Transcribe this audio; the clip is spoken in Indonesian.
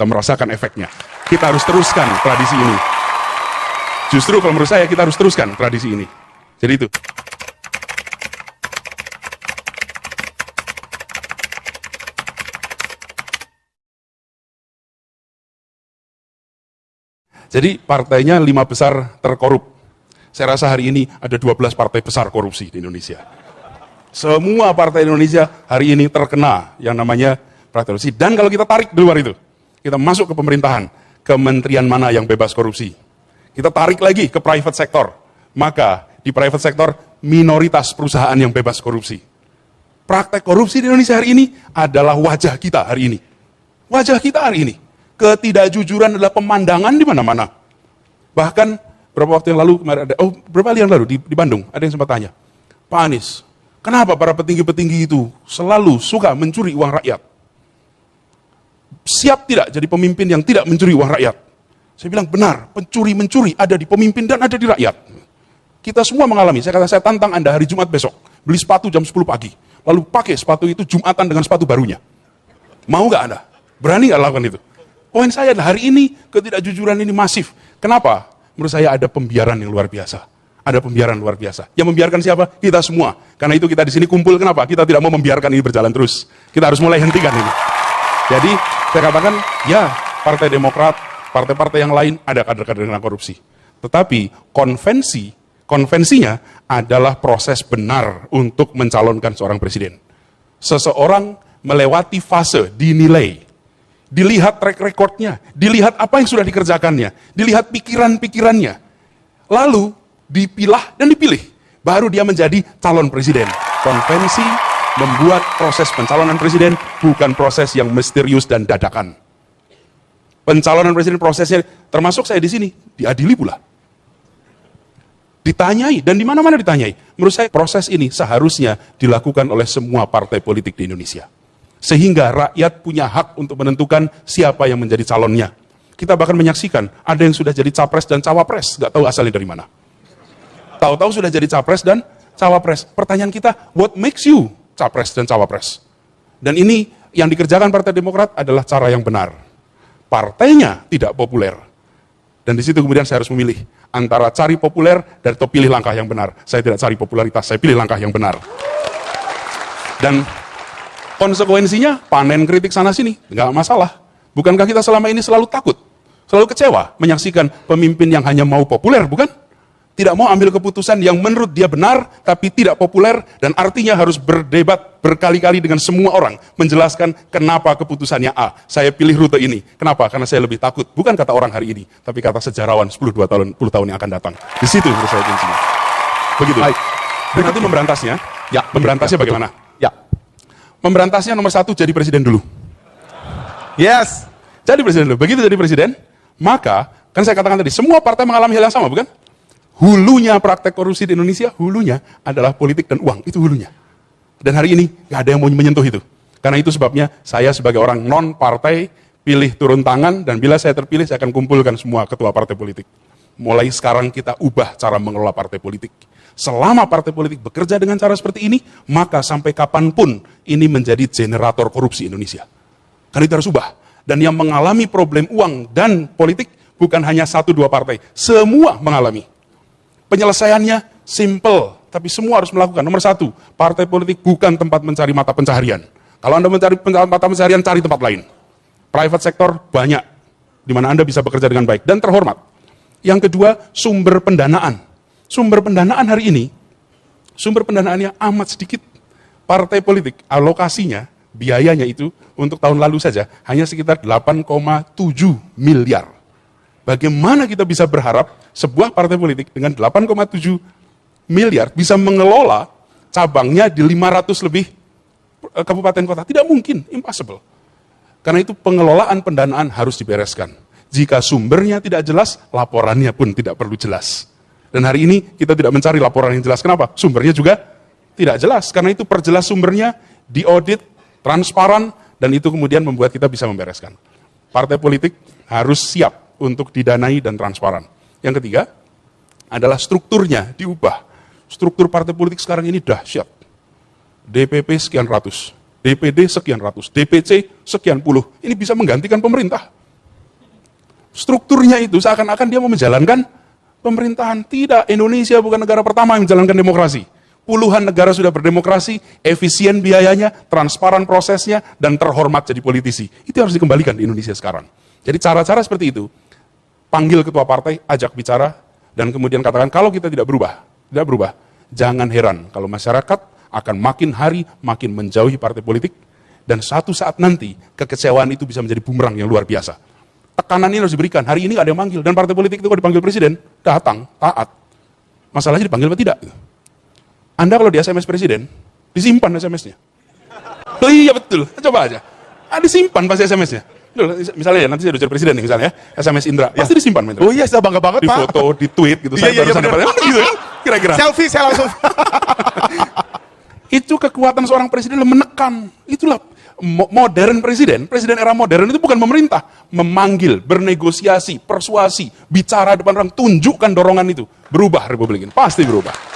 kita merasakan efeknya. Kita harus teruskan tradisi ini. Justru kalau menurut saya kita harus teruskan tradisi ini. Jadi itu. Jadi partainya 5 besar terkorup. Saya rasa hari ini ada 12 partai besar korupsi di Indonesia. Semua partai Indonesia hari ini terkena yang namanya praktek korupsi. Dan kalau kita tarik di luar itu, kita masuk ke pemerintahan, kementerian mana yang bebas korupsi. Kita tarik lagi ke private sector, maka di private sector minoritas perusahaan yang bebas korupsi. Praktek korupsi di Indonesia hari ini adalah wajah kita hari ini. Wajah kita hari ini. Ketidakjujuran adalah pemandangan di mana-mana. Bahkan beberapa waktu yang lalu, beberapa hari yang lalu di Bandung, ada yang sempat tanya, Pak Anies, kenapa para petinggi-petinggi itu selalu suka mencuri uang rakyat? Siap tidak jadi pemimpin yang tidak mencuri uang rakyat? Saya bilang benar, pencuri-mencuri ada di pemimpin dan ada di rakyat. Kita semua mengalami, saya tantang Anda hari Jumat besok, beli sepatu jam 10 pagi, lalu pakai sepatu itu Jumatan dengan sepatu barunya. Mau nggak Anda? Berani nggak lakukan itu? Poin saya adalah hari ini ketidakjujuran ini masif. Kenapa? Menurut saya ada pembiaran yang luar biasa. Ada pembiaran luar biasa. Yang membiarkan siapa? Kita semua. Karena itu kita di sini kumpul. Kenapa? Kita tidak mau membiarkan ini berjalan terus. Kita harus mulai hentikan ini. Jadi saya katakan, ya Partai Demokrat, partai-partai yang lain ada kader-kader yang korupsi. Tetapi konvensinya adalah proses benar untuk mencalonkan seorang presiden. Seseorang melewati fase dinilai. Dilihat track recordnya, dilihat apa yang sudah dikerjakannya, dilihat pikiran-pikirannya. Lalu dipilah dan dipilih. Baru dia menjadi calon presiden. Konvensi membuat proses pencalonan presiden bukan proses yang misterius dan dadakan. Pencalonan presiden prosesnya, termasuk saya di sini, diadili pula. Ditanyai, dan di mana-mana ditanyai. Menurut saya proses ini seharusnya dilakukan oleh semua partai politik di Indonesia. Sehingga rakyat punya hak untuk menentukan siapa yang menjadi calonnya. Kita bahkan menyaksikan, ada yang sudah jadi capres dan cawapres, nggak tahu asalnya dari mana. Tahu-tahu sudah jadi capres dan cawapres. Pertanyaan kita, what makes you capres dan cawapres? Dan ini yang dikerjakan Partai Demokrat adalah cara yang benar. Partainya tidak populer. Dan di situ kemudian saya harus memilih antara cari populer dan atau pilih langkah yang benar. Saya tidak cari popularitas, saya pilih langkah yang benar. Dan konsekuensinya panen kritik sana-sini, nggak masalah. Bukankah kita selama ini selalu takut, selalu kecewa menyaksikan pemimpin yang hanya mau populer, bukan? Tidak mau ambil keputusan yang menurut dia benar, tapi tidak populer, dan artinya harus berdebat berkali-kali dengan semua orang, menjelaskan kenapa keputusannya A. Saya pilih rute ini. Kenapa? Karena saya lebih takut. Bukan kata orang hari ini, tapi kata sejarawan 10 tahun yang akan datang. Di situ menurut saya kuncinya. Begitu. Baik. Berarti memberantasnya, memberantasnya bagaimana? Memberantasnya nomor 1, jadi presiden dulu. Yes. Jadi presiden dulu. Begitu jadi presiden, maka, kan saya katakan tadi, semua partai mengalami hal yang sama, bukan? Hulunya praktek korupsi di Indonesia, hulunya adalah politik dan uang. Itu hulunya. Dan hari ini, nggak ada yang mau menyentuh itu. Karena itu sebabnya, saya sebagai orang non-partai, pilih turun tangan, dan bila saya terpilih, saya akan kumpulkan semua ketua partai politik. Mulai sekarang kita ubah cara mengelola partai politik. Selama partai politik bekerja dengan cara seperti ini, maka sampai kapanpun ini menjadi generator korupsi Indonesia. Karena itu harus ubah. Dan yang mengalami problem uang dan politik bukan hanya 1-2 partai, semua mengalami. Penyelesaiannya simple, tapi semua harus melakukan. Nomor 1, partai politik bukan tempat mencari mata pencaharian. Kalau Anda mencari mata pencaharian, cari tempat lain. Private sector banyak, di mana Anda bisa bekerja dengan baik dan terhormat. Yang kedua, sumber pendanaan. Sumber pendanaan hari ini, sumber pendanaannya amat sedikit. Partai politik, alokasinya, biayanya itu untuk tahun lalu saja hanya sekitar 8,7 miliar. Bagaimana kita bisa berharap sebuah partai politik dengan 8,7 miliar bisa mengelola cabangnya di 500 lebih kabupaten kota? Tidak mungkin, impossible. Karena itu pengelolaan pendanaan harus dibereskan. Jika sumbernya tidak jelas, laporannya pun tidak perlu jelas. Dan hari ini kita tidak mencari laporan yang jelas. Kenapa? Sumbernya juga tidak jelas. Karena itu perjelas sumbernya, diaudit, transparan, dan itu kemudian membuat kita bisa membereskan. Partai politik harus siap untuk didanai dan transparan. Yang ketiga adalah strukturnya diubah. Struktur partai politik sekarang ini dahsyat. DPP sekian ratus, DPD sekian ratus, DPC sekian puluh. Ini bisa menggantikan pemerintah. strukturnya itu seakan-akan dia mau menjalankan pemerintahan. Tidak, Indonesia bukan negara pertama yang menjalankan demokrasi. Puluhan negara sudah berdemokrasi, efisien biayanya, transparan prosesnya, dan terhormat jadi politisi. Itu harus dikembalikan di Indonesia sekarang. Jadi cara-cara seperti itu, panggil ketua partai, ajak bicara, dan kemudian katakan, kalau kita tidak berubah, jangan heran kalau masyarakat akan makin hari makin menjauhi partai politik, dan satu saat nanti kekecewaan itu bisa menjadi bumerang yang luar biasa. Tekanan ini harus diberikan. Hari ini nggak ada yang manggil, dan partai politik itu kalau dipanggil presiden, datang, taat. Masalahnya dipanggil atau tidak. Anda kalau di SMS presiden, disimpan SMS-nya. Oh iya betul, coba aja. Disimpan pasti SMS-nya. Misalnya ya, nanti saya udah jadi presiden nih misalnya ya, SMS Indra, pasti disimpan. Oh iya, saya bangga banget, di Pak. Di foto, di tweet gitu, saya barusan dapat. Gitu kan, kira-kira. Selfie, saya langsung. Itu kekuatan seorang presiden menekan. Itulah modern presiden era modern itu bukan memerintah, memanggil, bernegosiasi, persuasi, bicara depan orang, tunjukkan dorongan itu. Berubah Republik ini, pasti berubah.